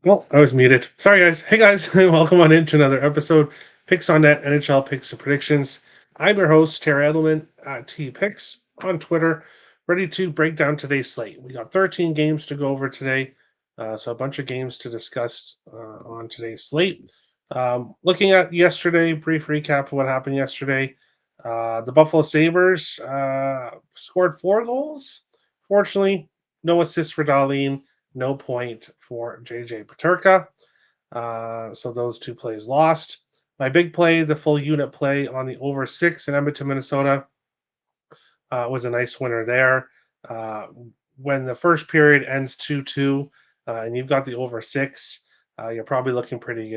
Well, I was muted. Sorry, guys. Hey, guys. Welcome on into another episode. Picks on Net, NHL Picks and Predictions. I'm your host, Terry Edelman at T Picks on Twitter, ready to break down today's slate. We got 13 games to go over today, so a bunch of games to discuss on today's slate. Looking at yesterday, brief recap of what happened yesterday. The Buffalo Sabres scored 4 goals. Fortunately, no assists for Darlene, no point for JJ Paterka. So those two plays lost. My big play, the full unit play on the over 6 in Edmonton, Minnesota, was a nice winner there. Uh, when the first period ends 2-2, and you've got the over 6, you're probably looking pretty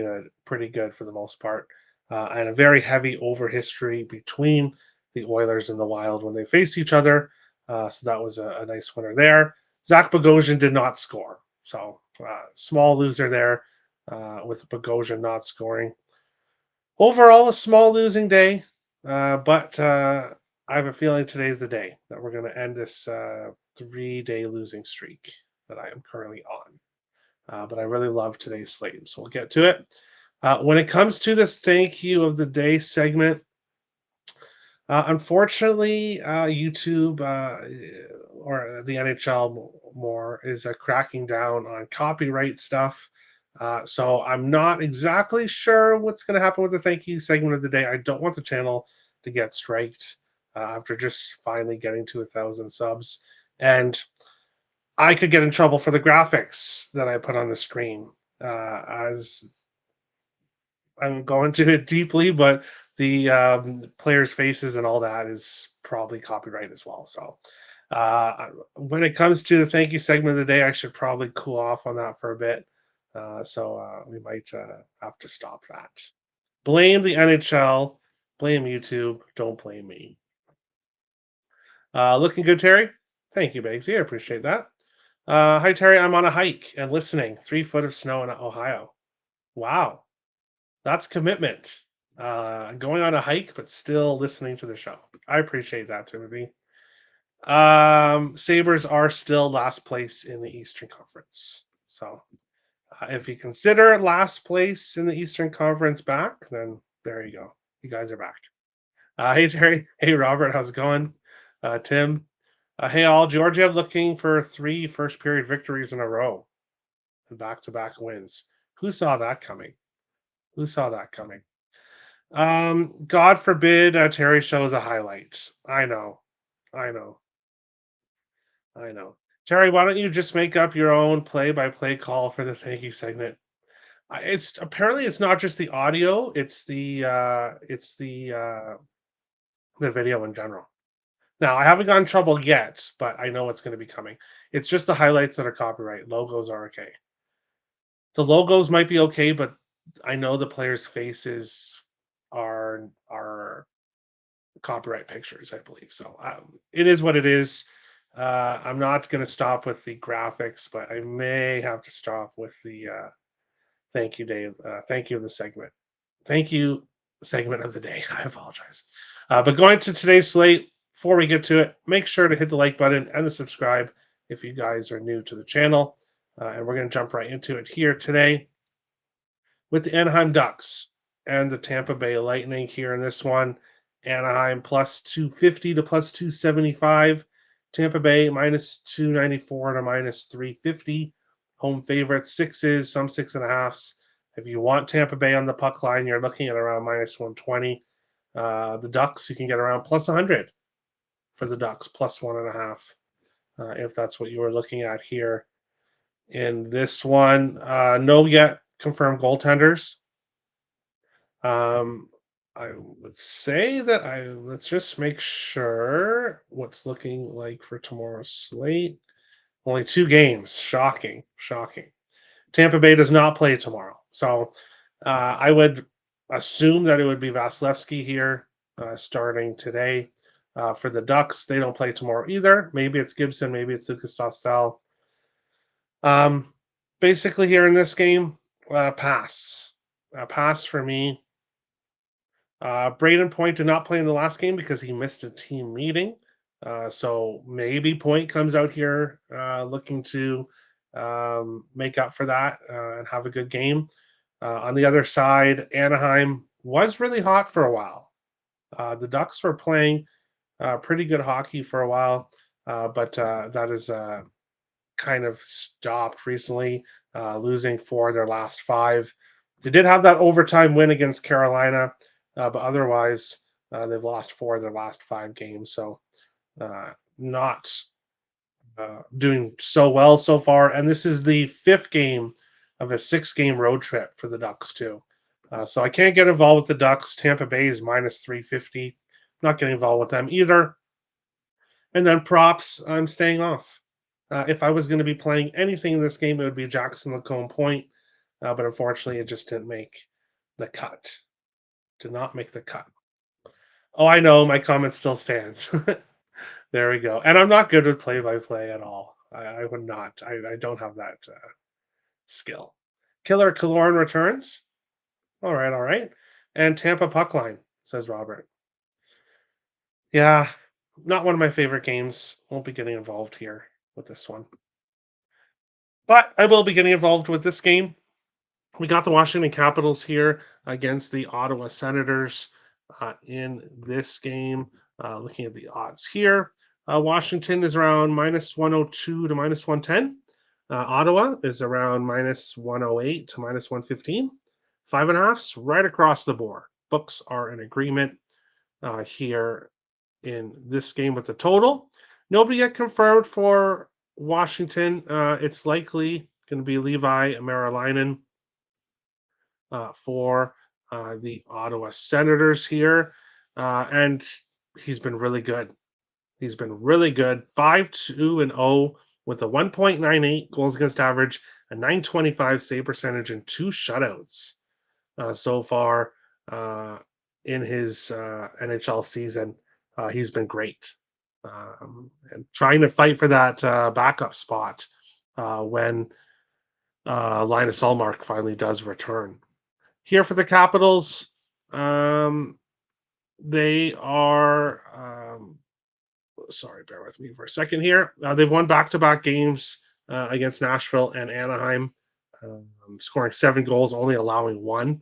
good for the most part. And a very heavy over history between the Oilers and the Wild when they face each other. So that was a nice winner there. Zach Bogosian did not score. So small loser there with Bogosian not scoring. Overall, a small losing day, but I have a feeling today's the day that we're going to end this 3-day losing streak that I am currently on. But I really love today's slate, so we'll get to it. When it comes to the thank you of the day segment, unfortunately, YouTube or the NHL more is cracking down on copyright stuff. So I'm not exactly sure what's going to happen with the thank you segment of the day. I don't want the channel to get striked after just finally getting to 1,000 subs, and I could get in trouble for the graphics that I put on the screen. As I'm going to it deeply, but the players' faces and all that is probably copyright as well. So, when it comes to the thank you segment of the day, I should probably cool off on that for a bit. So we might have to stop that. Blame the NHL, blame YouTube, don't blame me. Looking good, Terry. Thank you, Bagsy. I appreciate that. Hi, Terry. I'm on a hike and listening. 3 foot of snow in Ohio. Wow. That's commitment. Going on a hike, but still listening to the show. I appreciate that, Timothy. Sabres are still last place in the Eastern Conference. So if you consider last place in the Eastern Conference back, then there you go. You guys are back. Hey, Terry. Hey, Robert. How's it going? Tim. Hey, all. Georgia looking for 3 first period victories in a row and back to back wins. Who saw that coming? Who saw that coming? God forbid Terry shows a highlight. I know. I know. I know. Terry, why don't you just make up your own play-by-play call for the thank you segment? It's apparently it's not just the audio, it's the video in general. Now, I haven't gotten in trouble yet, but I know it's going to be coming. It's just the highlights that are copyright. Logos are okay. The logos might be okay, but I know the players' faces are copyright pictures, I believe. So it is what it is. I'm not going to stop with the graphics, but I may have to stop with the thank you, Dave. Thank you, the segment. Thank you, segment of the day. I apologize. But going to today's slate, before we get to it, make sure to hit the like button and the subscribe if you guys are new to the channel. And we're going to jump right into it here today with the Anaheim Ducks and the Tampa Bay Lightning here in this one. Anaheim plus 250 to plus 275. Tampa Bay minus 294 to minus 350. Home favorite sixes, some 6.5s. If you want Tampa Bay on the puck line, you're looking at around minus 120. The Ducks, you can get around plus 100 for the Ducks, plus 1.5, if that's what you were looking at here in this one. No yet confirmed goaltenders. I would say that let's just make sure what's looking like for tomorrow's slate. Only 2 games. Shocking. Shocking. Tampa Bay does not play tomorrow. So I would assume that it would be Vasilevsky here starting today. For the Ducks, they don't play tomorrow either. Maybe it's Gibson, maybe it's Lucas Dostal. Basically, here in this game, pass. Pass for me. Braden Point did not play in the last game because he missed a team meeting. So maybe Point comes out here looking to make up for that and have a good game. On the other side, Anaheim was really hot for a while. The Ducks were playing pretty good hockey for a while, but that is kind of stopped recently, losing four of their last five. They did have that overtime win against Carolina, but otherwise, they've lost four of their last five games. So, not doing so well so far. And this is the fifth game of a 6 game road trip for the Ducks, too. So I can't get involved with the Ducks. Tampa Bay is minus 350. Not getting involved with them either. And then props, I'm staying off. If I was going to be playing anything in this game, it would be Jackson Lacombe Point. But unfortunately, it just didn't make the cut. Did not make the cut. Oh, I know. My comment still stands. There we go. And I'm not good with play by play at all. I would not. I don't have that skill. Killer Kaloran returns. All right, all right. And Tampa puck line, says Robert. Yeah, not one of my favorite games. Won't be getting involved here with this one. But I will be getting involved with this game. We got the Washington Capitals here against the Ottawa Senators in this game. Looking at the odds here, Washington is around minus 102 to minus 110. Ottawa is around minus 108 to minus 115. 5.5s right across the board. Books are in agreement here in this game with the total. Nobody yet confirmed for Washington. It's likely going to be Levi Merrilainen for the Ottawa Senators here. And he's been really good. He's been really good. 5-2-0 with a 1.98 goals against average, a 925 save percentage, and 2 shutouts so far in his NHL season. He's been great. And trying to fight for that backup spot when Linus Ullmark finally does return. Here for the Capitals, they are. Sorry, bear with me for a second here. They've won back-to-back games against Nashville and Anaheim, scoring 7 goals, only allowing 1.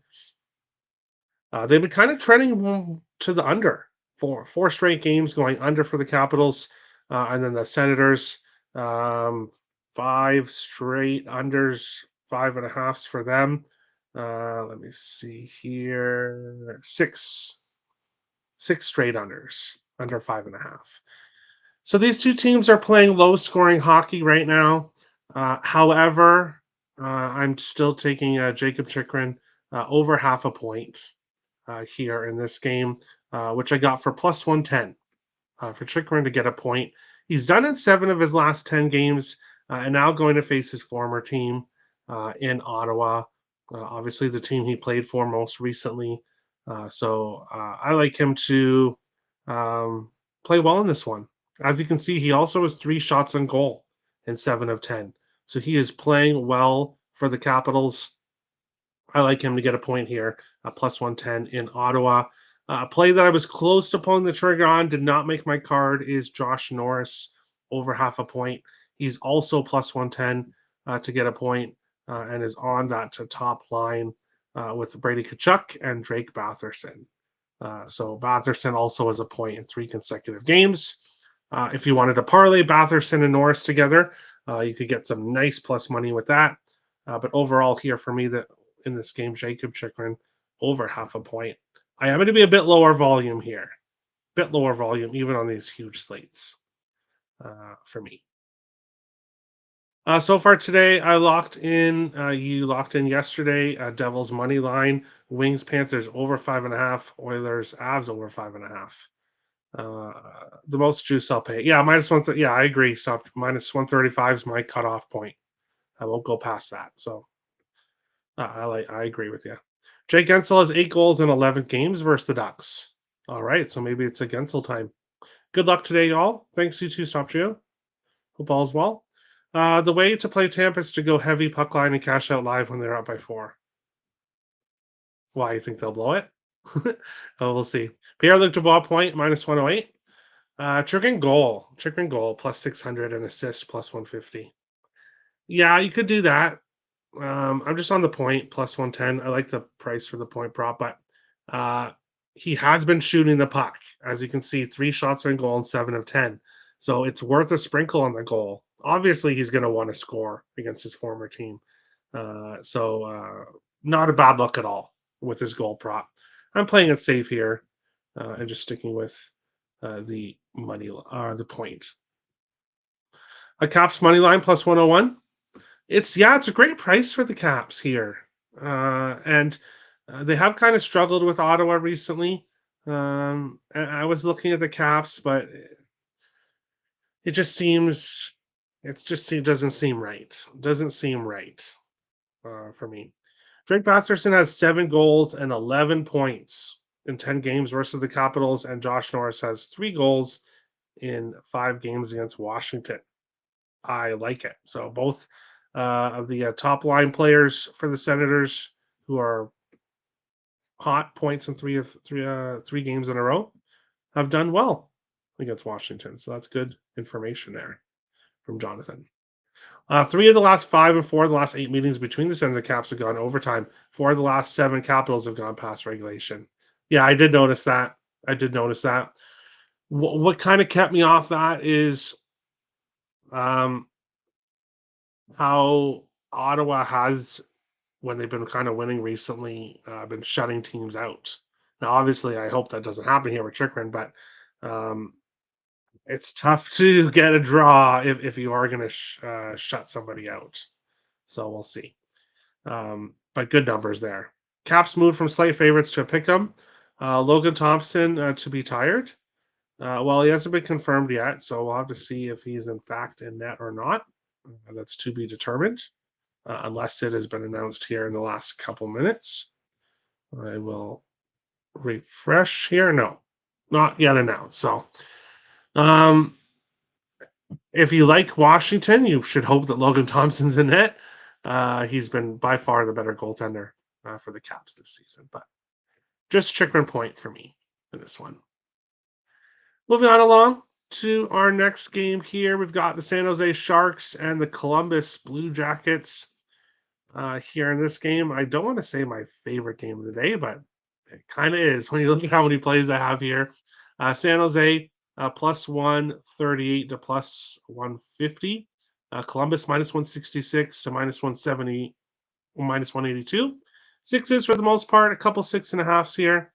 They've been kind of trending to the under for 4 straight games going under for the Capitals, and then the Senators, 5 straight unders, 5.5s for them. Let me see here, six straight unders, under 5.5. So these two teams are playing low-scoring hockey right now. However, I'm still taking Jacob Chikrin over half a point here in this game, which I got for plus 110 for Chikrin to get a point. He's done in 7 of his last 10 games and now going to face his former team in Ottawa. Obviously, the team he played for most recently. So I like him to play well in this one. As you can see, he also has 3 shots on goal in 7 of 10. So he is playing well for the Capitals. I like him to get a point here, plus 110 in Ottawa. A play that I was close to pulling the trigger on, did not make my card, is Josh Norris over half a point. He's also plus 110 to get a point and is on that top line with Brady Tkachuk and Drake Batherson. So Batherson also has a point in 3 consecutive games. If you wanted to parlay Batherson and Norris together, you could get some nice plus money with that. But overall here for me, that in this game, Jacob Chikrin over half a point. I am going to be a bit lower volume here. Bit lower volume, even on these huge slates for me. So far today, I locked in. You locked in yesterday. Devils money line, Wings Panthers over 5.5, Oilers Avs over 5.5. The most juice I'll pay. Yeah, minus 1. Yeah, I agree. Stop. Minus 135 is my cutoff point. I won't go past that. So I agree with you. Jake Gensel has 8 goals in 11 games versus the Ducks. All right, so maybe it's a Gensel time. Good luck today, y'all. Thanks, you two. Stop Trio. Hope all's well. The way to play Tampa is to go heavy puck line and cash out live when they're up by 4. Why, you think they'll blow it? Oh, we'll see. Pierre-Luc Dubois point, minus 108. Chicken goal, plus 600 and assist, plus 150. Yeah, you could do that. I'm just on the point plus 110. I like the price for the point prop, but uh, he has been shooting the puck. As you can see, 3 shots on goal and 7 of 10. So it's worth a sprinkle on the goal. Obviously, he's going to want to score against his former team. So not a bad look at all with his goal prop. I'm playing it safe here and just sticking with the the point. A Caps money line plus 101. It's a great price for the Caps here, and they have kind of struggled with Ottawa recently. And I was looking at the Caps, but it just seems it doesn't seem right. Doesn't seem right for me. Drake Batherson has 7 goals and 11 points in 10 games versus the Capitals, and Josh Norris has 3 goals in 5 games against Washington. I like it. So both of the top line players for the Senators who are hot points in 3 games in a row have done well against Washington. So that's good information there from Jonathan. 3 of the last 5 and 4 of the last 8 meetings between the Sens and Caps have gone overtime. 4 of the last 7 Capitals have gone past regulation. Yeah, I did notice that. I did notice that. What kind of kept me off that is um, how Ottawa has, when they've been kind of winning recently, been shutting teams out. Now, obviously, I hope that doesn't happen here with Chikrin, but um, it's tough to get a draw if you are going to shut somebody out. So we'll see. But good numbers there. Caps moved from slight favorites to a pick 'em. Logan Thompson to be tired. Well, he hasn't been confirmed yet, so we'll have to see if he's in fact in net or not. That's to be determined, unless it has been announced here in the last couple minutes. I will refresh here. No, not yet announced. So, um, if you like Washington, you should hope that Logan Thompson's in net. He's been by far the better goaltender for the Caps this season, but just Chikrin point for me in this one. Moving on along to our next game here, we've got the San Jose Sharks and the Columbus Blue Jackets here in this game. I don't want to say my favorite game of the day, but it kind of is when you look at how many plays I have here. San Jose plus 138 to plus 150. Columbus minus 166 to minus 170, minus 182. Sixes for the most part, a couple 6.5s here.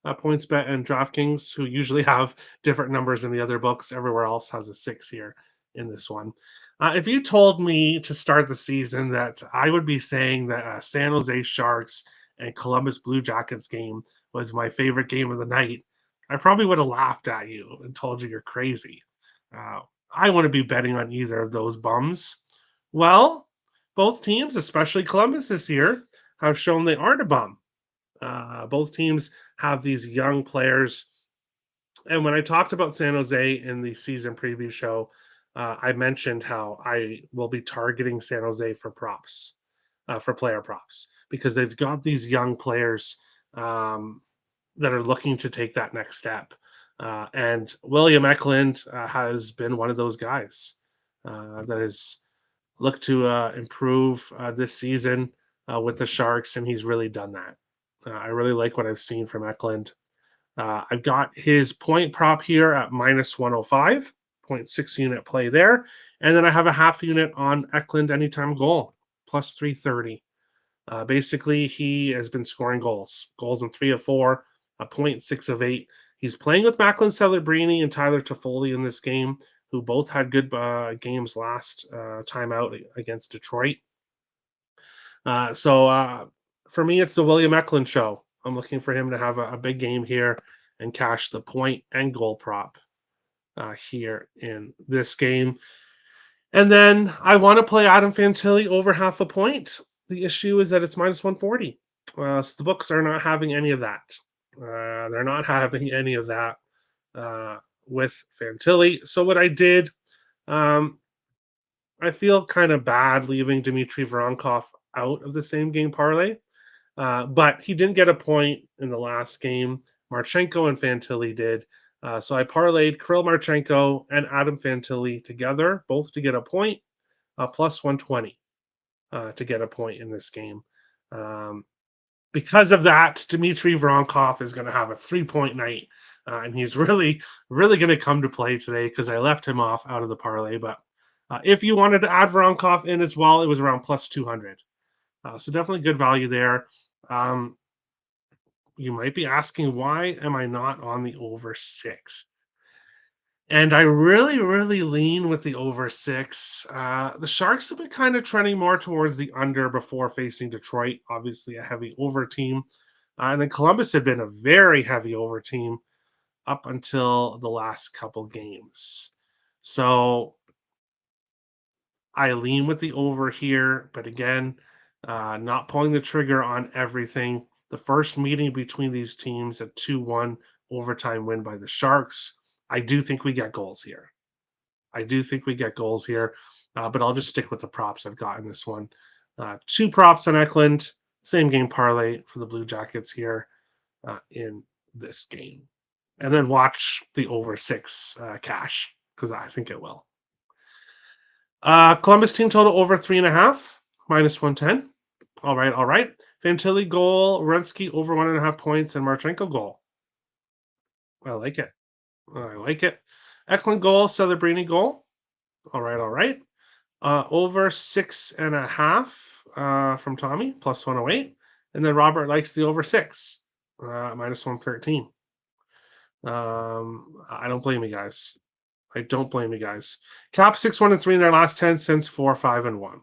PointsBet and DraftKings, who usually have different numbers in the other books. Everywhere else has a 6 here in this one. If you told me to start the season that I would be saying that San Jose Sharks and Columbus Blue Jackets game was my favorite game of the night, I probably would have laughed at you and told you you're crazy. Uh, I want to be betting on either of those bums. Well, both teams, especially Columbus this year, have shown they aren't a bum. Both teams have these young players. And when I talked about San Jose in the season preview show, I mentioned how I will be targeting San Jose for props, for player props, because they've got these young players that are looking to take that next step. And William Eklund has been one of those guys that has looked to improve this season with the Sharks, and he's really done that. I really like what I've seen from Eklund. I've got his point prop here at minus 105, 0.6 unit play there. And then I have a half unit on Eklund anytime goal, plus 330. Basically, he has been scoring goals in 3 of 4, a 0.6 of 8. He's playing with Macklin Celebrini and Tyler Toffoli in this game, who both had good games last time out against Detroit. So for me, it's the William Eklund show. I'm looking for him to have a big game here and cash the point and goal prop here in this game. And then I want to play Adam Fantilli over half a point. The issue is that it's minus 140. So the books are not having any of that. They're not having any of that with Fantilli. So what I did, um, I feel kind of bad leaving Dmitry Voronkov out of the same game parlay. But he didn't get a point in the last game. Marchenko and Fantilli did. So I parlayed Kirill Marchenko and Adam Fantilli together, both to get a point. plus 120 to get a point in this game. Um, because of that, Dmitry Voronkov is going to have a 3 point night. And he's really, really going to come to play today because I left him off out of the parlay. But if you wanted to add Voronkov in as well, it was around plus 200. So definitely good value there. Um, you might be asking, why am I not on the over six? And I really, really lean with the over six. The Sharks have been kind of trending more towards the under before facing Detroit, obviously a heavy over team. And then Columbus had been a very heavy over team up until the last couple games. So I lean with the over here, but again, not pulling the trigger on everything. The first meeting between these teams, a 2-1 overtime win by the Sharks. I do think we get goals here. I do think we get goals here, but I'll just stick with the props I've got in this one. Two props on Eklund, same game parlay for the Blue Jackets here in this game. And then watch the over six cash because I think it will. Columbus team total over 3.5, minus 110. All right, all right. Fantilli goal, Runsky over 1.5 points, and Marchenko goal. I like it. I like it. Eklund goal, Celebrini goal. All right, all right. Over 6.5 from Tommy, plus 108. And then Robert likes the over six, minus 113. I don't blame you guys. I don't blame you guys. Caps 6-1-3 in their last 10 since 4-5-1.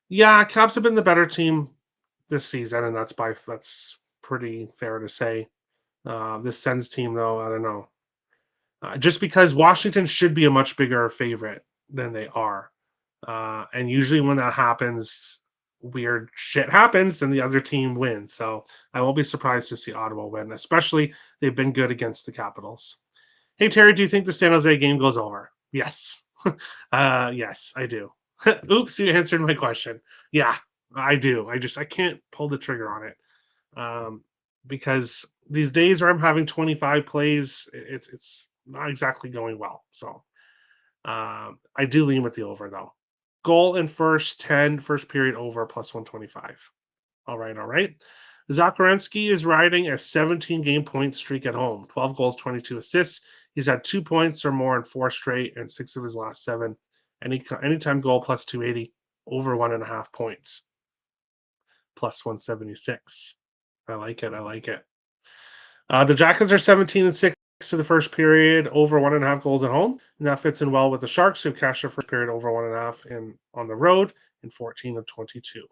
Yeah, Caps have been the better team this season, and that's pretty fair to say. This Sens team, though, I don't know. Just because Washington should be a much bigger favorite than they are. And usually when that happens, weird shit happens and the other team wins. So I won't be surprised to see Ottawa win, especially they've been good against the Capitals. Hey, Terry, do you think the San Jose game goes over? Yes. Yes, I do. Oops, you answered my question. Yeah, I do. I can't pull the trigger on it. Because these days where I'm having 25 plays, it's not exactly going well. So I do lean with the over though. Goal in first period over plus 125. All right, all right. Zakarensky is riding a 17 game point streak at home, 12 goals, 22 assists. He's had 2 points or more in four straight and six of his last seven. Anytime goal plus 280, over 1.5 points, plus 176. I like it. I like it. The Jackets are 17-6 to the first period, over 1.5 goals at home. And that fits in well with the Sharks, who cashed their first period over 1.5 on the road in 14 of 22.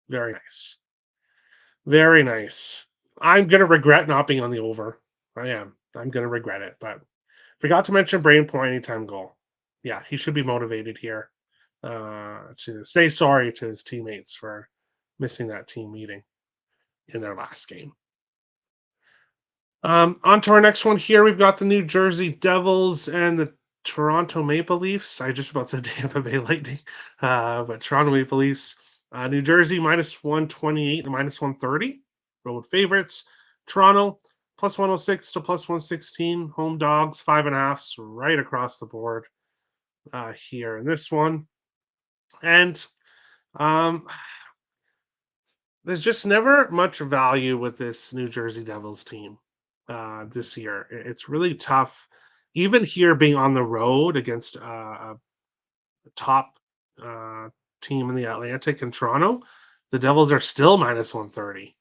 Very nice. Very nice. I'm gonna regret not being on the over. I am. I'm gonna regret it. But forgot to mention Brain Point anytime goal. Yeah, he should be motivated here to say sorry to his teammates for missing that team meeting in their last game. On to our next one here. We've got the New Jersey Devils and the Toronto Maple Leafs. I just about said Tampa Bay Lightning, but Toronto Maple Leafs. New Jersey minus 128 and minus 130. Road favorites. Toronto plus 106 to plus 116. Home dogs, 5.5s right across the board here in this one. And there's just never much value with this New Jersey Devils team this year. It's really tough, even here being on the road against a top uh, team in the Atlantic in Toronto. The Devils are still minus 130.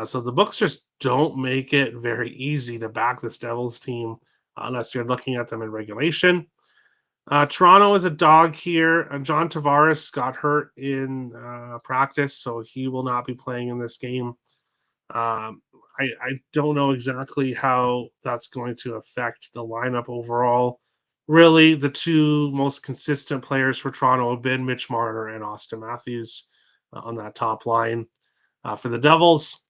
So the books just don't make it very easy to back this Devils team unless you're looking at them in regulation. Toronto is a dog here. John Tavares got hurt in practice, so he will not be playing in this game. I don't know exactly how that's going to affect the lineup overall. Really, the two most consistent players for Toronto have been Mitch Marner and Austin Matthews on that top line. For the Devils,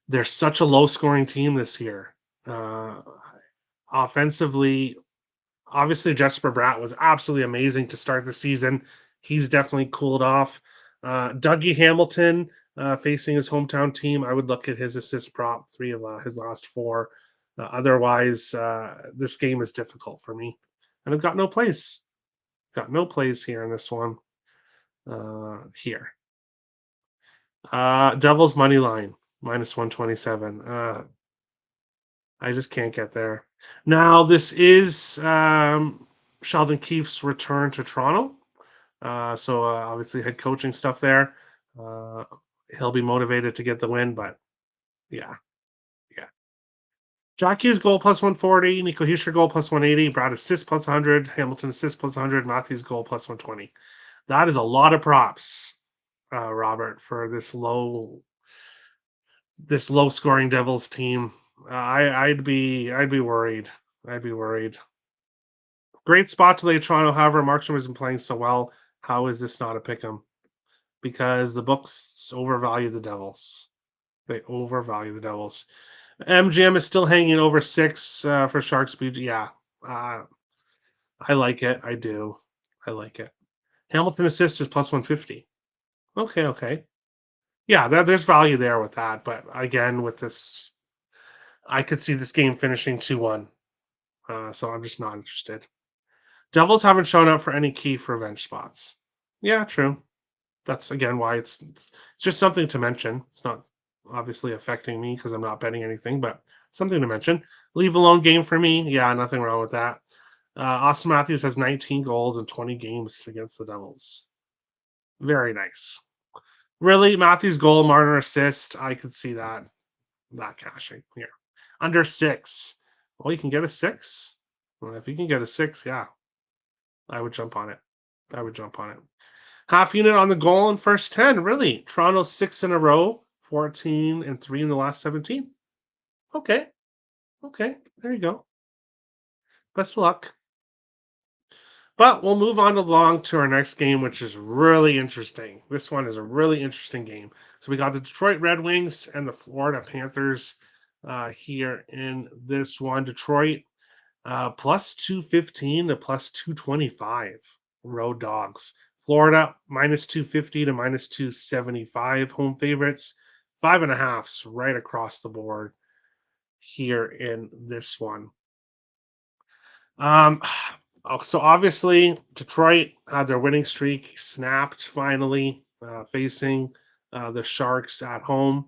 they're such a low scoring team this year. Offensively, obviously, Jesper Bratt was absolutely amazing to start the season. He's definitely cooled off. Dougie Hamilton facing his hometown team, I would look at his assist prop, three of his last four. Otherwise, this game is difficult for me. And I've got no place. Got no plays here in this one. Here. Devils money line, minus 127. I just can't get there. Now, this is Sheldon Keefe's return to Toronto. Obviously, head coaching stuff there. Uh, he'll be motivated to get the win, but yeah, yeah. Jack Hughes goal plus 140, Nico Hischier goal plus 180, Brad assist plus 100, Hamilton assist plus 100, Matthews goal plus 120. That is a lot of props, Robert, for this low scoring Devils team. I'd be worried. I'd be worried. Great spot to lay Toronto. However, Markstrom isn't playing so well. How is this not a pick 'em? Because the books overvalue the Devils. They overvalue the Devils. MGM is still hanging over 6 for Sharks. Yeah, uh, I like it. I do. I like it. Hamilton assist is plus 150. Okay, okay. Yeah, there's value there with that. But again, with this, I could see this game finishing 2-1. So I'm just not interested. Devils haven't shown up for any key for revenge spots. Yeah, true. That's again why it's just something to mention. It's not obviously affecting me because I'm not betting anything, but something to mention. Leave alone game for me. Yeah, nothing wrong with that. Austin Matthews has 19 goals in 20 games against the Devils. Very nice. Really, Matthews goal, Marner assist. I could see that cashing here. Under 6. Well, you can get a 6. Well, if you can get a 6, yeah, I would jump on it. I would jump on it. Half unit on the goal in first 10. Really? Toronto 6 in a row, 14 and 3 in the last 17. Okay. Okay. There you go. Best of luck. But we'll move on along to our next game, which is really interesting. This one is a really interesting game. So we got the Detroit Red Wings and the Florida Panthers here in this one. Detroit plus 215 to plus 225. Road dogs. Florida minus 250 to minus 275. Home favorites. 5.5s right across the board here in this one. Um, so obviously Detroit had their winning streak snapped finally, facing the Sharks at home,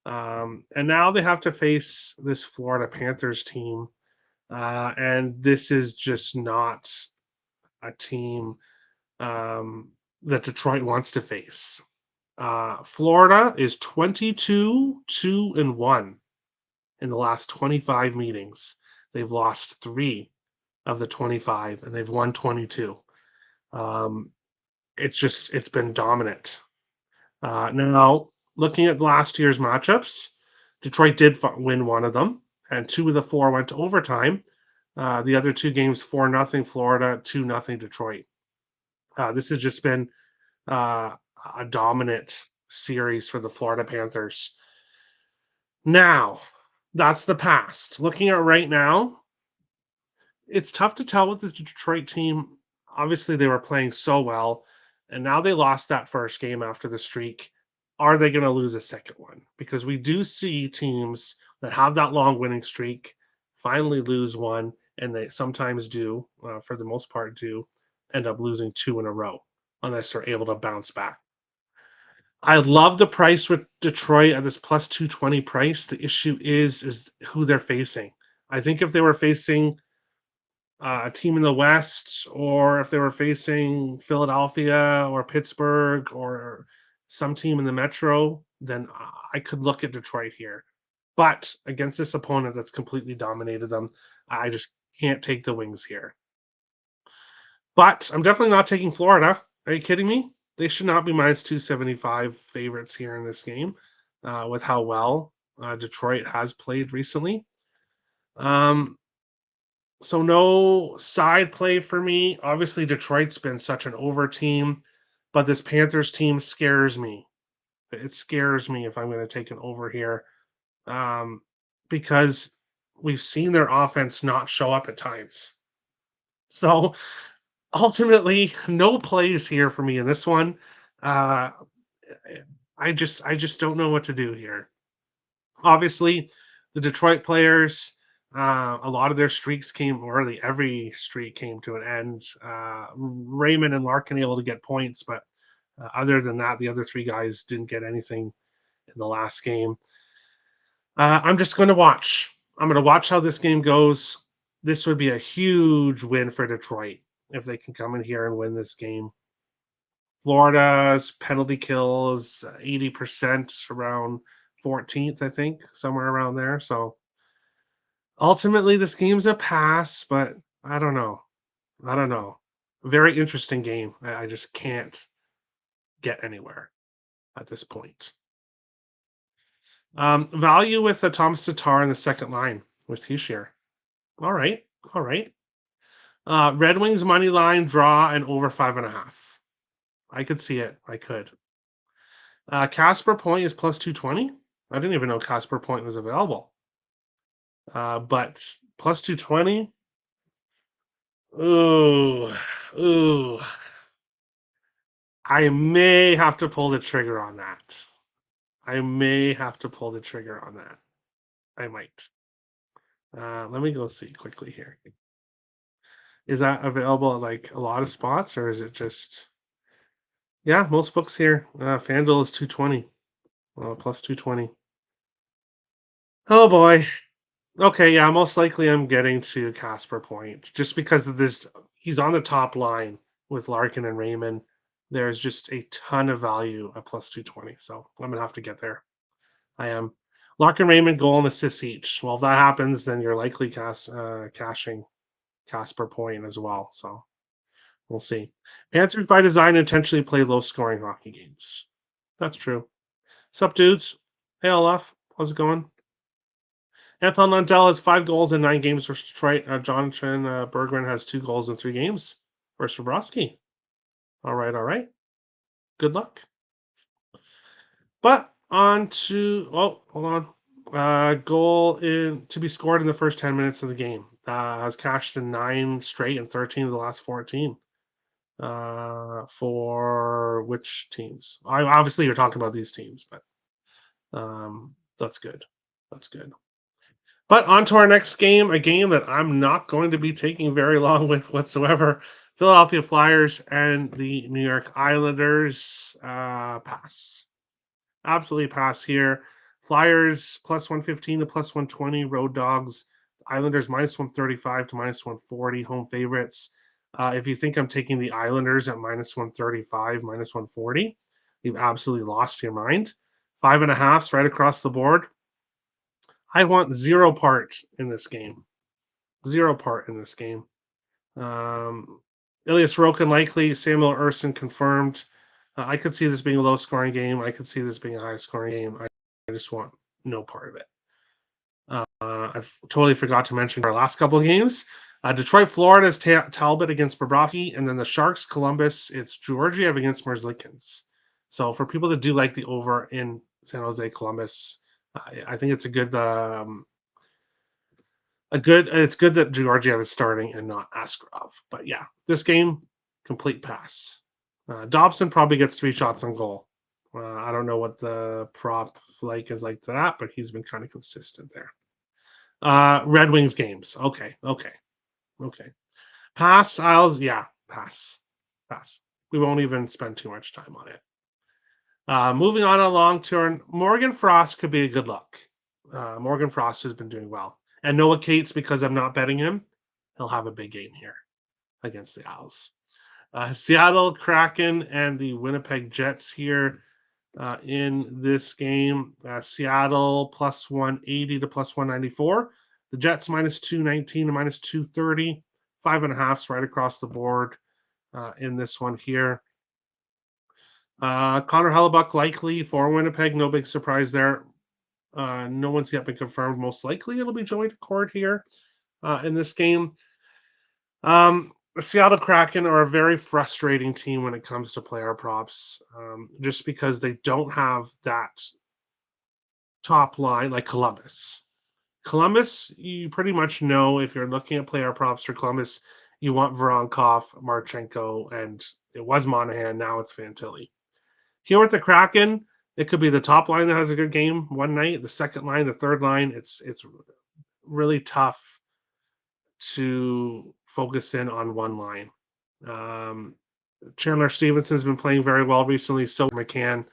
and now they have to face this Florida Panthers team, and this is just not a team that Detroit wants to face. Florida is 22-2-1 in the last 25 meetings. They've lost 3 of the 25 and they've won 22. Um, it's been dominant. Now, looking at last year's matchups, Detroit did win one of them, and 2 of the 4 went to overtime. The other 2 games, 4-0 Florida, 2-0 Detroit. This has just been uh, a dominant series for the Florida Panthers. Now, that's the past. Looking at right now, it's tough to tell with this Detroit team. Obviously, they were playing so well, and now they lost that first game after the streak. Are they going to lose a second one? Because we do see teams that have that long winning streak finally lose one, and they sometimes do, for the most part, do end up losing 2 in a row unless they're able to bounce back. I love the price with Detroit at this plus 220 price. The issue is who they're facing. I think if they were facing a team in the West, or if they were facing Philadelphia or Pittsburgh or some team in the Metro, then I could look at Detroit here. But against this opponent that's completely dominated them, I just can't take the Wings here. But I'm definitely not taking Florida. Are you kidding me? They should not be minus 275 favorites here in this game with how well Detroit has played recently. Um, so no side play for me. Obviously, Detroit's been such an over team, but this Panthers team scares me. It scares me if I'm going to take an over here, um, because we've seen their offense not show up at times. So ultimately, no plays here for me in this one. Uh, I just don't know what to do here. Obviously, the Detroit players, A lot of their streaks came, or really every streak came to an end. Raymond and Larkin able to get points, but other than that, the other three guys didn't get anything in the last game. I'm just going to watch. I'm going to watch how this game goes. This would be a huge win for Detroit if they can come in here and win this game. Florida's penalty kills 80%, around 14th, I think, somewhere around there. So ultimately, this game's a pass, but I don't know. I don't know. Very interesting game. I just can't get anywhere at this point. Value with Thomas Tatar in the second line with Tishier. All right. All right. Red Wings money line draw and over 5.5. I could see it. I could. Casper Point is plus 220. I didn't even know Casper Point was available. But plus 220. Ooh. Ooh. I may have to pull the trigger on that. I may have to pull the trigger on that. I might. Let me go see quickly here. Is that available at like a lot of spots, or is it just? Yeah, most books here. FanDuel is 220. Plus 220. Oh boy. Okay, yeah, most likely I'm getting to Casper Point just because of this. He's on the top line with Larkin and Raymond. There's just a ton of value at plus 220. So I'm gonna have to get there. I am. Larkin, Raymond, goal and assist each. Well, if that happens, then you're likely cashing Casper Point as well. So we'll see. Panthers by design intentionally play low scoring hockey games. That's true. Sup, dudes? Hey, Olaf. How's it going? Anton Lundell has 5 goals in 9 games versus Detroit. Jonathan Bergman has 2 goals in 3 games versus Bobrovsky. All right, all right. Good luck. But on to hold on. Goal to be scored in the first 10 minutes of the game. Has cashed in 9 straight and 13 of the last 14. For which teams? Obviously, you're talking about these teams, but that's good. That's good. But on to our next game, a game that I'm not going to be taking very long with whatsoever. Philadelphia Flyers and the New York Islanders. Pass. Absolutely pass here. Flyers plus 115 to plus 120. Road Dogs. Islanders minus 135 to minus 140. Home favorites. If you think I'm taking the Islanders at minus 135, minus 140, you've absolutely lost your mind. 5.5 right across the board. I want zero part in this game. Zero part in this game. Ilias Roken likely. Samuel Urson confirmed. I could see this being a low scoring game. I could see this being a high scoring game. I just want no part of it. I've totally forgot to mention our last couple of games. Detroit, Florida is Talbot against Bobrovsky, and then the Sharks, Columbus, it's Georgiev against Merzlikins. So for people that do like the over in San Jose, Columbus, I think it's it's good that Georgiev is starting and not Askarov. But yeah, this game, complete pass. Dobson probably gets 3 shots on goal. I don't know what the prop is like to that, but he's been kind of consistent there. Red Wings games. Okay. Pass, Isles, yeah, pass. We won't even spend too much time on it. Moving on along to Morgan Frost could be a good look. Morgan Frost has been doing well. And Noah Cates, because I'm not betting him, he'll have a big game here against the Owls. Seattle Kraken and the Winnipeg Jets here in this game. Seattle plus 180 to plus 194. The Jets minus 219 to minus 230. 5.5 right across the board in this one here. Connor Hellebuck likely for Winnipeg. No big surprise there. No one's yet been confirmed. Most likely it'll be Joey Daccord here in this game. The Seattle Kraken are a very frustrating team when it comes to player props, just because they don't have that top line like Columbus. Columbus, you pretty much know if you're looking at player props for Columbus, you want Voronkov, Marchenko, and it was Monahan. Now it's Fantilli. Here with the Kraken, it could be the top line that has a good game one night, the second line, the third line. It's really tough to focus in on one line. Um, Chandler Stevenson's been playing very well recently, so McCann.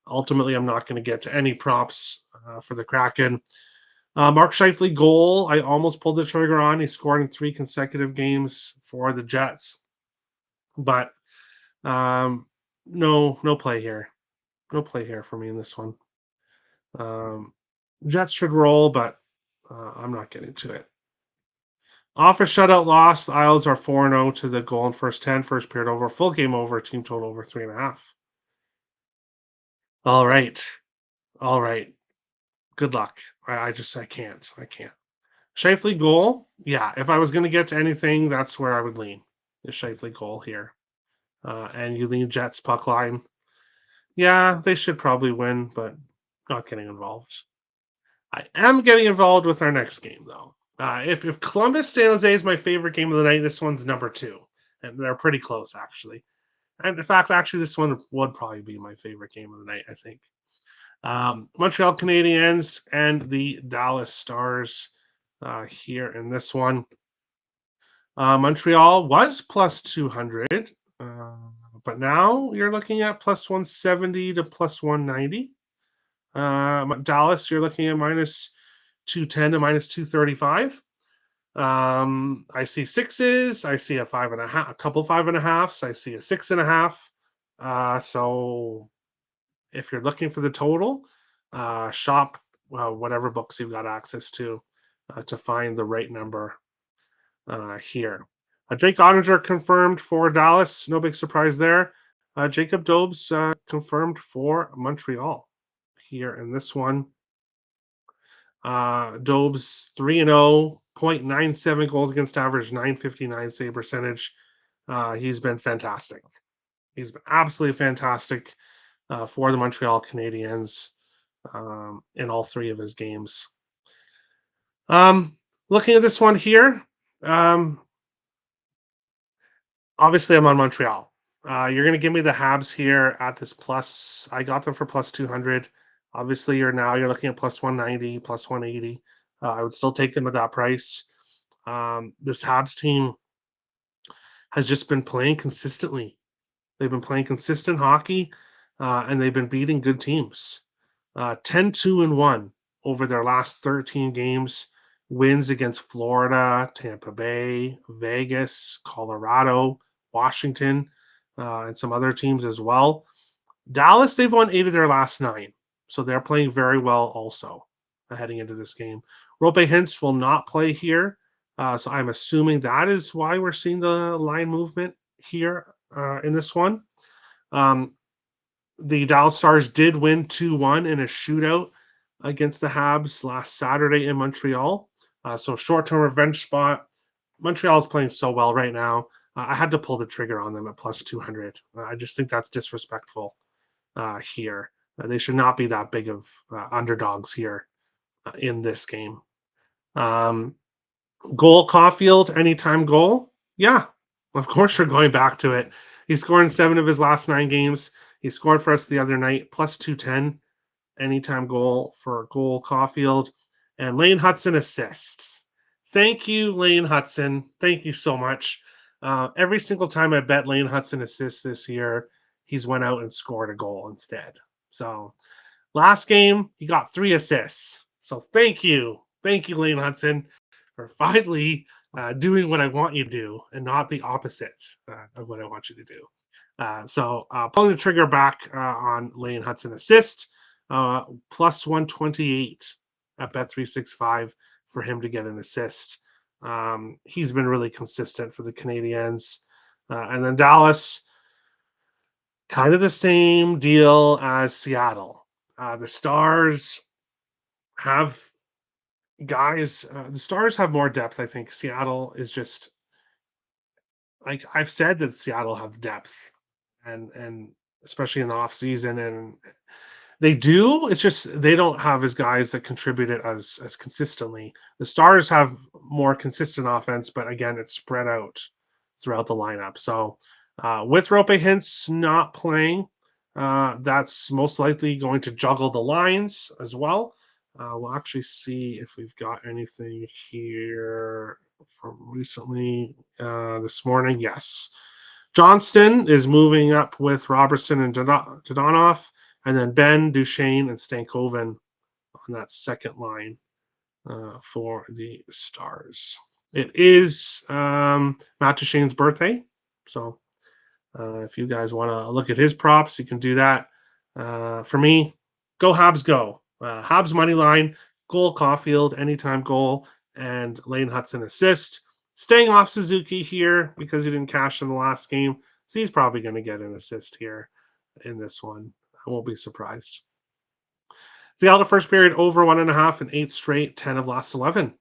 Ultimately, I'm not going to get to any props for the Kraken. Mark Scheifele goal, I almost pulled the trigger on. He scored in 3 consecutive games for the Jets, but um, no play here. No play here for me in this one. Um, Jets should roll, but I'm not getting to it. Off a shutout loss, the Isles are 4-0 to the goal in first 10, first period over, full game over, team total over 3.5. All right. All right. Good luck. I can't. I can't. Shifley goal. Yeah, if I was going to get to anything, that's where I would lean. The Shifley goal here. And you lean Jets puck line. Yeah, they should probably win, but not getting involved. I am getting involved with our next game, though. If Columbus San Jose is my favorite game of the night, this one's number 2. And they're pretty close, actually. And in fact, actually, this one would probably be my favorite game of the night, I think. Montreal Canadiens and the Dallas Stars here in this one. Montreal was plus 200, but now you're looking at plus 170 to plus 190. Dallas, you're looking at minus 210 to minus 235. I see sixes. I see a 5.5, a couple 5.5s. I see a 6.5. So if you're looking for the total, shop whatever books you've got access to find the right number here. Jake Ottinger confirmed for Dallas. No big surprise there. Jacob Dobes confirmed for Montreal here in this one. Dobes 3-0, 0.97 goals against average, 959 save percentage. He's been fantastic. He's been absolutely fantastic for the Montreal Canadiens in all 3 of his games. Looking at this one here, obviously I'm on Montreal. You're going to give me the Habs here at this plus. I got them for plus 200. Obviously, you're looking at plus 190, plus 180. I would still take them at that price. This Habs team has just been playing consistently. They've been playing consistent hockey, and they've been beating good teams. 10-2-1 over their last 13 games. Wins against Florida, Tampa Bay, Vegas, Colorado, Washington, and some other teams as well. Dallas, they've won 8 of their last 9. So they're playing very well also heading into this game. Rope Hintz will not play here. So I'm assuming that is why we're seeing the line movement here in this one. The Dallas Stars did win 2-1 in a shootout against the Habs last Saturday in Montreal. So short-term revenge spot. Montreal is playing so well right now. I had to pull the trigger on them at plus 200. I just think that's disrespectful here. They should not be that big of underdogs here in this game. Goal Caulfield, anytime goal. Yeah, of course we're going back to it. He scored in 7 of his last 9 games. He scored for us the other night, plus 210, anytime goal for Goal Caulfield. And Lane Hudson assists. Thank you, Lane Hudson. Thank you so much. Every single time I bet Lane Hudson assists this year, he's went out and scored a goal instead. So last game, he got 3 assists. So thank you. Thank you, Lane Hudson, for finally doing what I want you to do and not the opposite of what I want you to do. So pulling the trigger back on Lane Hudson assist, plus 128 at Bet365 for him to get an assist. He's been really consistent for the Canadiens. And then Dallas, kind of the same deal as Seattle. The Stars have guys. The Stars have more depth, I think. Seattle is just like I've said that Seattle have depth, and especially in the off season, and they do. It's just they don't have as guys that contribute it as consistently. The Stars have more consistent offense, but again, it's spread out throughout the lineup. So with Rope Hintz not playing, that's most likely going to juggle the lines as well. We'll actually see if we've got anything here from recently this morning. Yes. Johnston is moving up with Robertson and Dodonoff, and then Ben, Duchesne, and Stankoven on that second line for the Stars. It is Matt Duchesne's birthday, so if you guys want to look at his props, you can do that. For me, go Habs, go. Habs money line, goal Caulfield, anytime goal, and Lane Hudson assist. Staying off Suzuki here because he didn't cash in the last game, so he's probably going to get an assist here in this one. I won't be surprised. Seattle first period over 1.5 and 8 straight, 10 of last 11.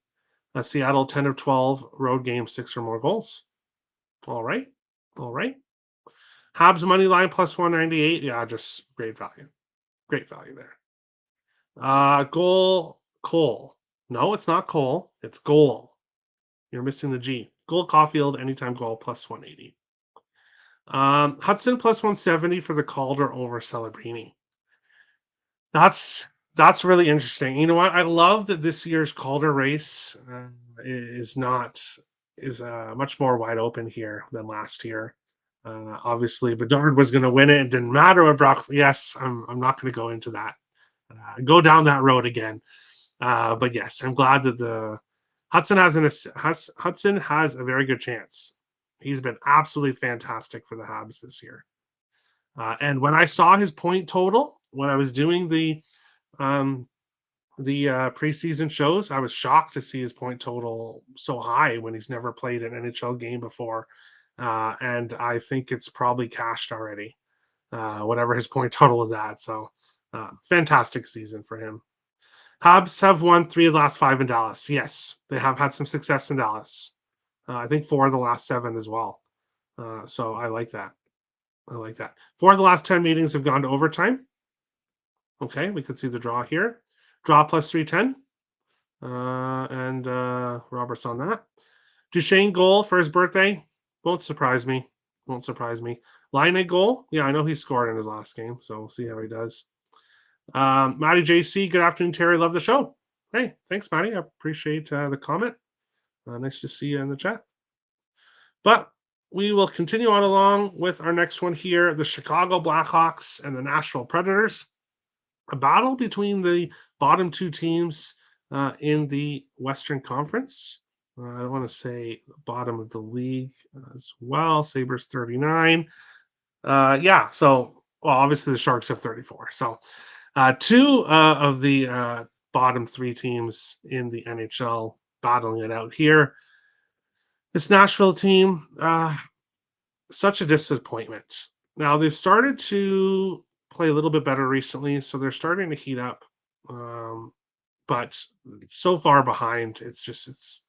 Seattle 10 of 12 road games, 6 or more goals. All right. All right. Habs money line plus 198. Yeah, just great value. Great value there. Goal Cole. No, it's not Cole. It's goal. You're missing the G. Goal Caulfield, anytime goal plus 180. Hudson plus 170 for the Calder over Celebrini. That's really interesting. You know what? I love that this year's Calder race is much more wide open here than last year. Obviously, Bedard was going to win it. It didn't matter what Brock. Yes, I'm not going to go into that. Go down that road again. But yes, I'm glad that the Hudson has a very good chance. He's been absolutely fantastic for the Habs this year. And when I saw his point total when I was doing the preseason shows, I was shocked to see his point total so high when he's never played an NHL game before. And I think it's probably cashed already, whatever his point total is at. So, fantastic season for him. Habs have won 3 of the last 5 in Dallas. Yes, they have had some success in Dallas. I think 4 of the last 7 as well. So I like that. 4 of the last 10 meetings have gone to overtime. Okay, we could see the draw here. Draw plus 310. And Robert's on that. Duchesne goal for his birthday. Won't surprise me. Line goal. Yeah, I know he scored in his last game, so we'll see how he does. Matty JC, good afternoon, Terry. Love the show. Hey, thanks, Matty. I appreciate the comment. Nice to see you in the chat. But we will continue on along with our next one here, the Chicago Blackhawks and the Nashville Predators. A battle between the bottom 2 teams in the Western Conference. I want to say bottom of the league as well. Sabres 39. So obviously the Sharks have 34. So 2 of the bottom 3 teams in the NHL battling it out here. This Nashville team, such a disappointment. Now they've started to play a little bit better recently, so they're starting to heat up. But so far behind, it's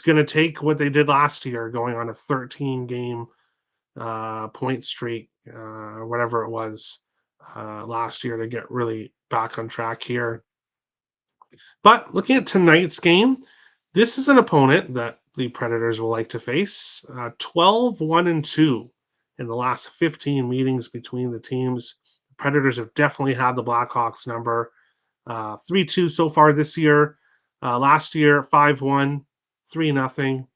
going to take what they did last year, going on a 13-game point streak, or whatever it was last year, to get really back on track here. But looking at tonight's game, this is an opponent that the Predators will like to face. 12-1-2 in the last 15 meetings between the teams. The Predators have definitely had the Blackhawks number. 3-2 so far this year. Last year, 5-1, 3-0,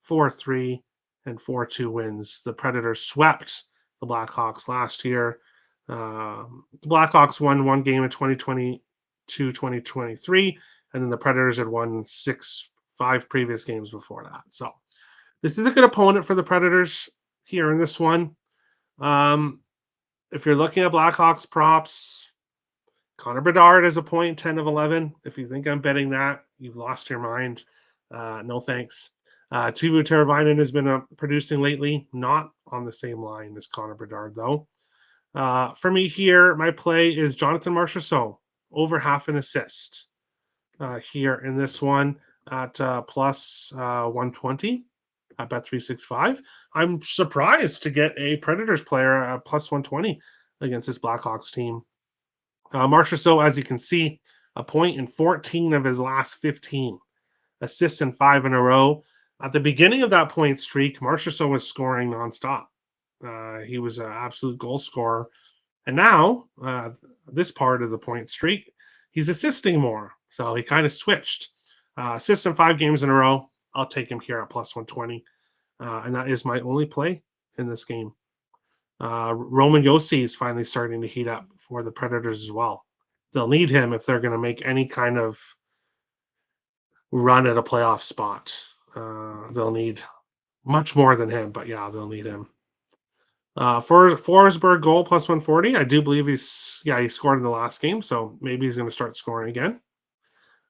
4-3, and 4-2 wins. The Predators swept the Blackhawks last year. The Blackhawks won 1 game in 2022-2023, and then the Predators had won 5 previous games before that. So this is a good opponent for the Predators here in this one. If you're looking at Blackhawks props, Connor Bedard is a point, 10 of 11. If you think I'm betting that, you've lost your mind. No thanks. Teuvo Teravainen has been producing lately, not on the same line as Connor Bedard, though. For me here, my play is Jonathan Marchessault, over half an assist here in this one at plus 120 at Bet365. I'm surprised to get a Predators player at plus 120 against this Blackhawks team. Marchessault, as you can see, a point in 14 of his last 15. Assists in 5 in a row. At the beginning of that point streak, Marchessault was scoring nonstop. He was an absolute goal scorer. And now, this part of the point streak, he's assisting more. So he kind of switched. Assists in 5 games in a row. I'll take him here at plus 120. And that is my only play in this game. Roman Yossi is finally starting to heat up for the Predators as well. They'll need him if they're going to make any kind of run at a playoff spot. They'll need much more than him, but yeah, they'll need him. For Forsberg goal plus 140, I do believe he scored in the last game, so maybe he's going to start scoring again.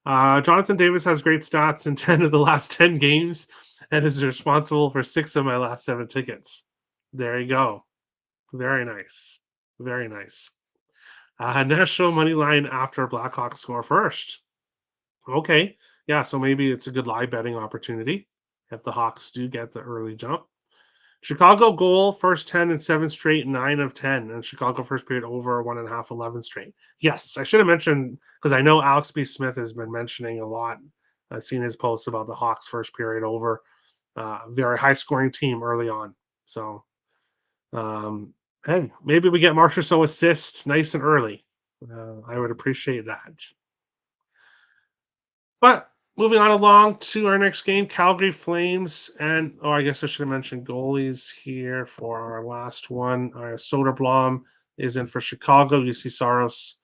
Jonathan Davis has great stats in 10 of the last 10 games and is responsible for 6 of my last 7 tickets. There you go. Very nice. Very nice. National money line after Blackhawks score first. Okay. Yeah, so maybe it's a good live betting opportunity if the Hawks do get the early jump. Chicago goal, first 10 and 7 straight, 9 of 10. And Chicago first period over 1.5, 11 straight. Yes, I should have mentioned, because I know Alex B. Smith has been mentioning a lot. I've seen his posts about the Hawks first period over. Very high scoring team early on. So, hey, maybe we get Marchessault assists nice and early. I would appreciate that. But moving on along to our next game, Calgary Flames. And, I guess I should have mentioned goalies here for our last one. Soderblom is in for Chicago. UC Saros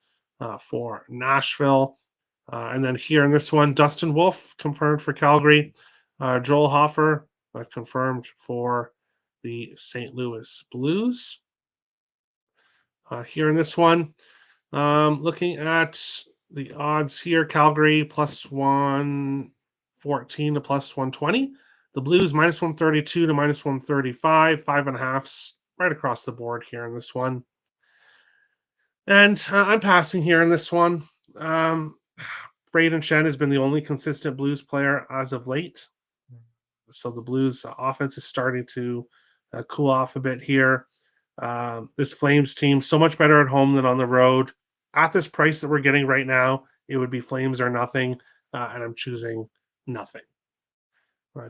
for Nashville. And then here in this one, Dustin Wolf confirmed for Calgary. Joel Hofer confirmed for the St. Louis Blues. Here in this one, looking at the odds here, Calgary plus 114 to plus 120. The Blues minus 132 to minus 135, 5.5s right across the board here in this one. And I'm passing here in this one. Braden Shen has been the only consistent Blues player as of late. So the Blues offense is starting to cool off a bit here. This Flames team, so much better at home than on the road. At this price that we're getting right now, it would be Flames or nothing, and I'm choosing nothing.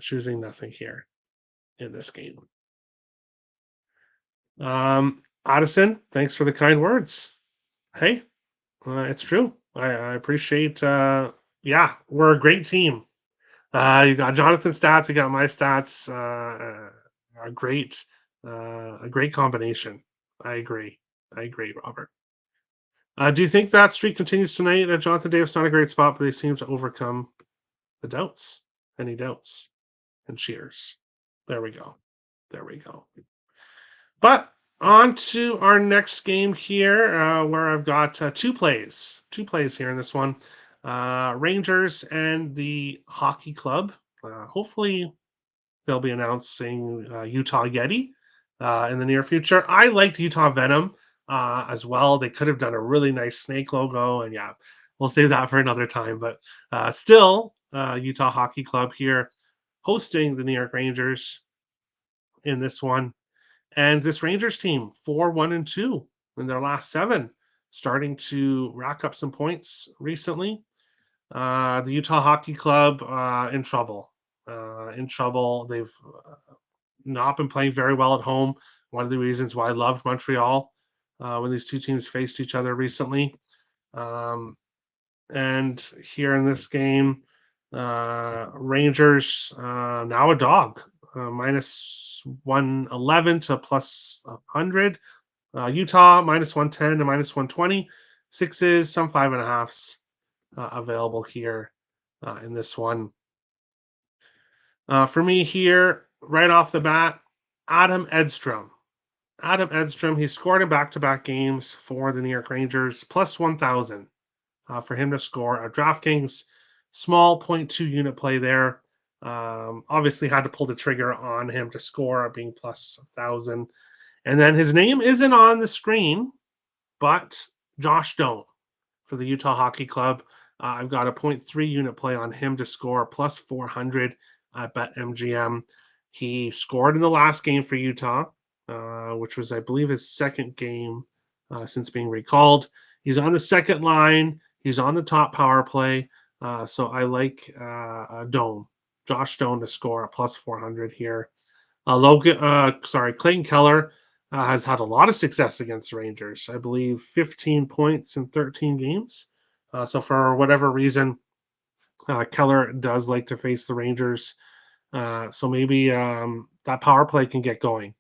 Choosing nothing here in this game. Addison, thanks for the kind words. Hey, it's true. I appreciate. Yeah, we're a great team. You got Jonathan stats. You got my stats. A great combination. I agree, Robert. Do you think that streak continues tonight? Jonathan Davis not a great spot, but they seem to overcome the doubts. Any doubts? And cheers. There we go. But on to our next game here, where I've got two plays here in this one. Rangers and the Hockey Club. Hopefully, they'll be announcing Utah Yeti in the near future. I liked Utah Venom as well. They could have done a really nice snake logo, and yeah, we'll save that for another time. But still, Utah Hockey Club here hosting the New York Rangers in this one. And this Rangers team, 4-1-2 in their last 7, starting to rack up some points recently. The Utah Hockey Club in trouble. They've not been playing very well at home. One of the reasons why I loved Montreal when these two teams faced each other recently. And here in this game, Rangers now a dog, minus 111 to plus 100. Utah minus 110 to minus 120. 6s, some 5.5s available here in this one. For me here, right off the bat, Adam Edstrom. He scored in back-to-back games for the New York Rangers, plus 1,000 for him to score at DraftKings. Small 0.2 unit play there. Obviously had to pull the trigger on him to score, being plus 1,000. And then his name isn't on the screen, but Josh Doan for the Utah Hockey Club. I've got a 0.3 unit play on him to score, plus 400 at BetMGM. He scored in the last game for Utah, which was, I believe, his second game since being recalled. He's on the second line. He's on the top power play. So I like Josh Doan to score a plus 400 here. Clayton Keller has had a lot of success against the Rangers. I believe 15 points in 13 games So for whatever reason, Keller does like to face the Rangers. So maybe that power play can get going.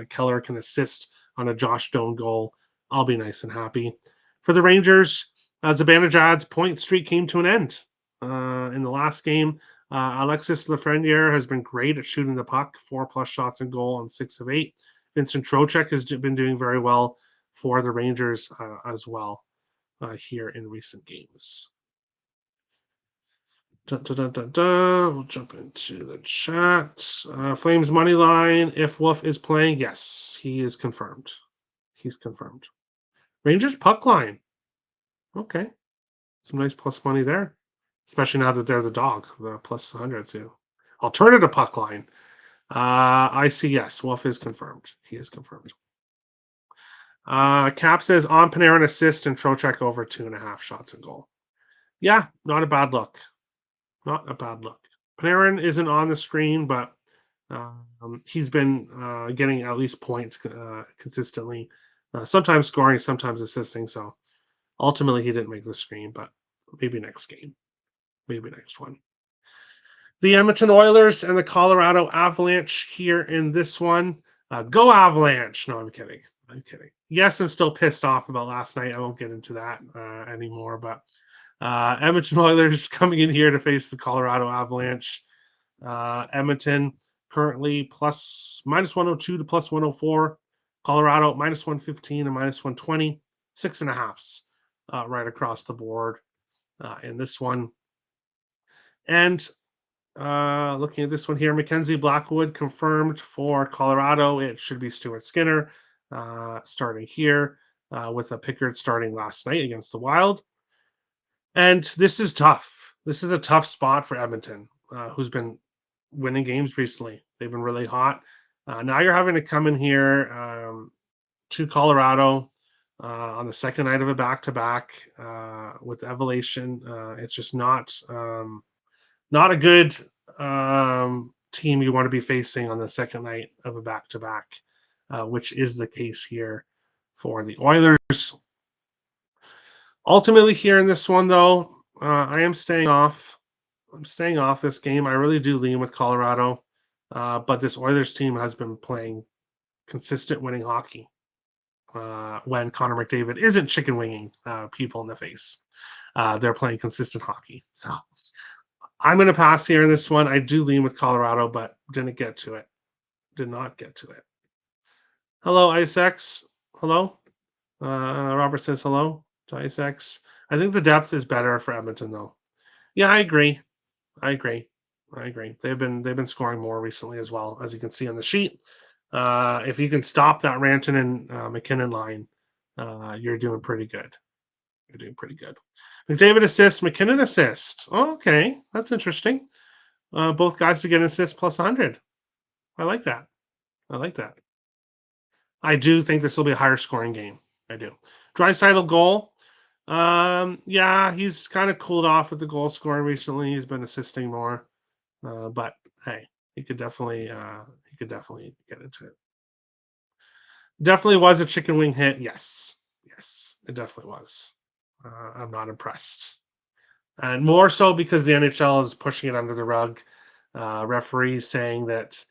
Keller can assist on a Josh Doan goal. I'll be nice and happy. For the Rangers, Zibanejad's point streak came to an end in the last game. Alexis Lafreniere has been great at shooting the puck, 4+ shots and goal on 6 of 8. Vincent Trocheck has been doing very well for the Rangers as well here in recent games. We'll jump into the chat. Flames money line. If Wolf is playing, yes, he is confirmed. He's confirmed. Rangers puck line. Okay, some nice plus money there, especially now that they're the dogs. The plus 100 too. Alternative puck line. I see. Yes, Wolf is confirmed. He is confirmed. Cap says on Panarin assist and Trocheck over 2.5 shots and goal. Yeah, not a bad look. Not a bad look. Panarin isn't on the screen, but he's been getting at least points consistently, sometimes scoring, sometimes assisting. So ultimately, he didn't make the screen, but maybe next game, maybe next one. The Edmonton Oilers and the Colorado Avalanche here in this one. Go Avalanche! No, I'm kidding. I'm kidding. Yes, I'm still pissed off about last night. I won't get into that anymore, but Edmonton Oilers coming in here to face the Colorado Avalanche. Edmonton currently minus 102 to plus 104. Colorado minus 115 and minus 120. 6.5s right across the board in this one. And looking at this one here, Mackenzie Blackwood confirmed for Colorado. It should be Stuart Skinner starting here with a Pickard starting last night against the Wild. And this is tough. This is a tough spot for Edmonton, who's been winning games recently. They've been really hot. Now you're having to come in here to Colorado on the second night of a back-to-back with Evolution. It's just not a good team you want to be facing on the second night of a back-to-back, which is the case here for the Oilers. Ultimately, here in this one, though, I am staying off. I'm staying off this game. I really do lean with Colorado, but this Oilers team has been playing consistent winning hockey when Connor McDavid isn't chicken winging people in the face. They're playing consistent hockey. So I'm going to pass here in this one. I do lean with Colorado, but didn't get to it. Did not get to it. Hello, IceX. Hello. Robert says hello to IceX. I think the depth is better for Edmonton, though. Yeah, I agree. They've been scoring more recently as well, as you can see on the sheet. If you can stop that Ranton and McKinnon line, you're doing pretty good. You're doing pretty good. McDavid assist, McKinnon assist. Oh, okay, that's interesting. Both guys to get an assist plus 100. I like that. I do think this will be a higher scoring game. I do. Draisaitl goal. Yeah, he's kind of cooled off with the goal scoring recently. He's been assisting more, but hey, he could definitely get into it. Definitely was a chicken wing hit. Yes, it definitely was. I'm not impressed, and more so because the NHL is pushing it under the rug. Referees saying that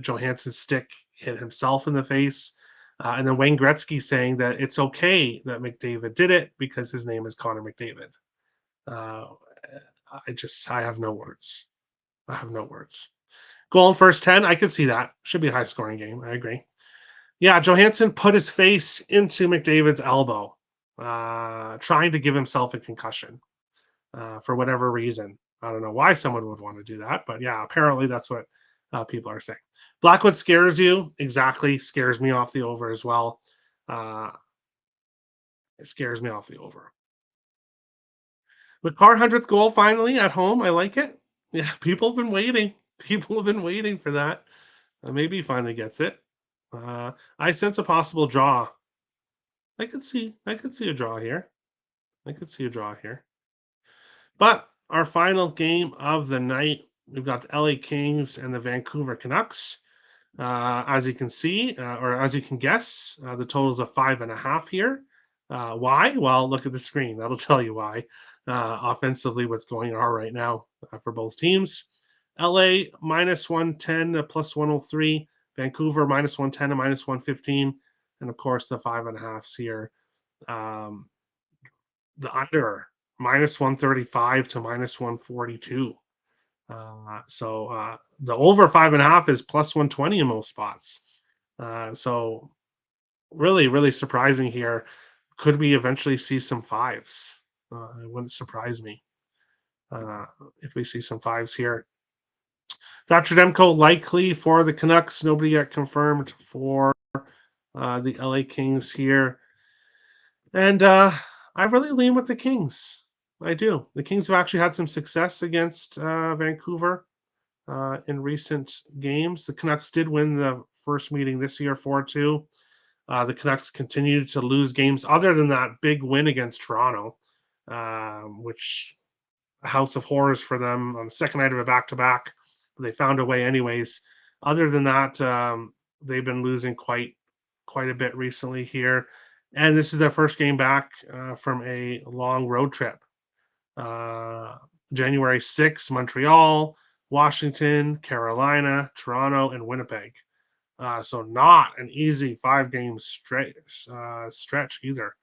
Johansson's stick hit himself in the face. And then Wayne Gretzky saying that it's okay that McDavid did it because his name is Connor McDavid. I have no words. Goal in first 10, I could see that. Should be a high scoring game. I agree. Yeah, Johansson put his face into McDavid's elbow, trying to give himself a concussion for whatever reason. I don't know why someone would want to do that, but yeah, apparently that's what people are saying. Blackwood scares you. Exactly. Scares me off the over as well. It scares me off the over. But Carr 100th goal finally at home. I like it. Yeah, people have been waiting. People have been waiting for that. Maybe he finally gets it. I sense a possible draw. I could see a draw here. But our final game of the night, we've got the LA Kings and the Vancouver Canucks. As you can see, or as you can guess, the total is a 5.5 here. Why? Well, look at the screen. That'll tell you why. Offensively, what's going on right now for both teams. LA minus 110 to plus 103. Vancouver minus 110 to minus 115. And of course, the 5.5s here. Um, the under minus 135 to minus 142. The over 5.5 is plus 120 in most spots. So really, really surprising here. Could we eventually see some fives? It wouldn't surprise me uh, if we see some fives here. Thatcher Demko likely for the Canucks. Nobody yet confirmed for the LA Kings here. And I really lean with the Kings. I do. The Kings have actually had some success against Vancouver in recent games. The Canucks did win the first meeting this year 4-2. The Canucks continued to lose games other than that big win against Toronto, which a house of horrors for them on the second night of a back-to-back. But they found a way anyways. Other than that, they've been losing quite a bit recently here. And this is their first game back from a long road trip. January 6th, Montreal, Washington, Carolina, Toronto, and Winnipeg. So not an easy 5-game stretch either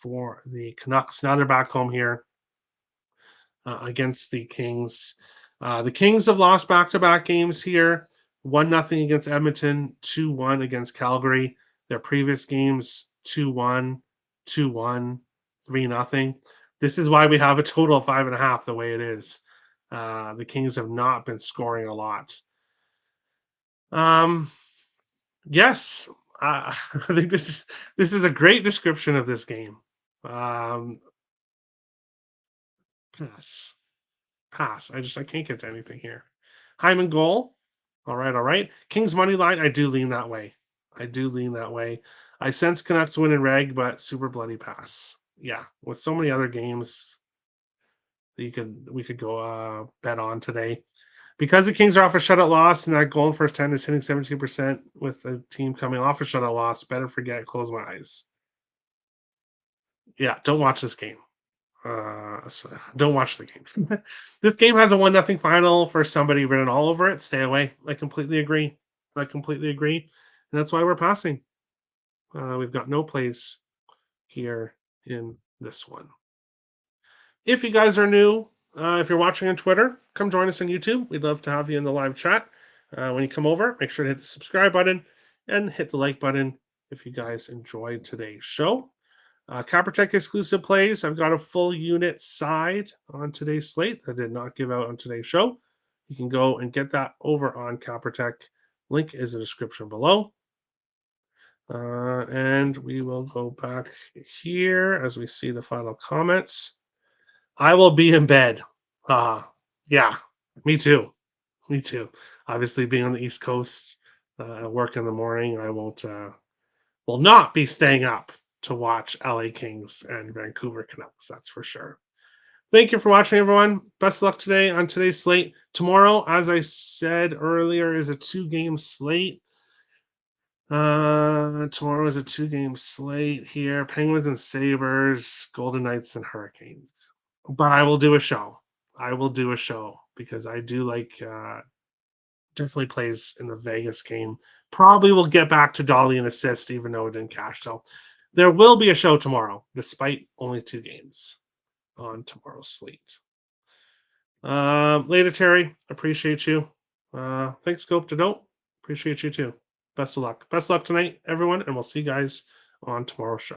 for the Canucks. Now they're back home here against the Kings. The Kings have lost back-to-back games here. 1-0 against Edmonton, 2-1 against Calgary. Their previous games, 2-1, 2-1, 3-0. This is why we have a total of 5.5 the way it is. The Kings have not been scoring a lot. Yes, I think this is a great description of this game. Um, pass, pass. I can't get to anything here. Hyman goal. All right, all right. Kings money line. I do lean that way. I do lean that way. I sense Canucks win in reg, but super bloody pass. Yeah, with so many other games that we could go bet on today. Because the Kings are off a shutout loss and that goal in first 10 is hitting 17% with a team coming off a shutout loss, better forget, close my eyes. Yeah, don't watch this game. Don't watch the game. This game has a 1-0 final for somebody written all over it. Stay away. I completely agree. And that's why we're passing. We've got no plays here in this one. If you guys are new, if you're watching on Twitter, come join us on YouTube. We'd love to have you in the live chat. When you come over, make sure to hit the subscribe button and hit the like button if you guys enjoyed today's show. Tech exclusive plays. I've got a full unit side on today's slate that I did not give out on today's show. You can go and get that over on Tech. Link is in the description below. And we will go back here as we see the final comments. I will be in bed. Yeah, me too. Me too. Obviously, being on the East Coast, work in the morning, I will not be staying up to watch LA Kings and Vancouver Canucks. That's for sure. Thank you for watching, everyone. Best luck today on today's slate. Tomorrow, as I said earlier, is a 2-game slate. Tomorrow is a 2-game slate here. Penguins and Sabres, Golden Knights and Hurricanes. But I will do a show. I will do a show because I do like definitely plays in the Vegas game. Probably will get back to Dolly and assist, even though it didn't cash. So there will be a show tomorrow, despite only 2 games on tomorrow's slate. Later, Terry. Appreciate you. Thanks, Scope to Dope. Appreciate you too. Best of luck. Best of luck tonight, everyone, and we'll see you guys on tomorrow's show.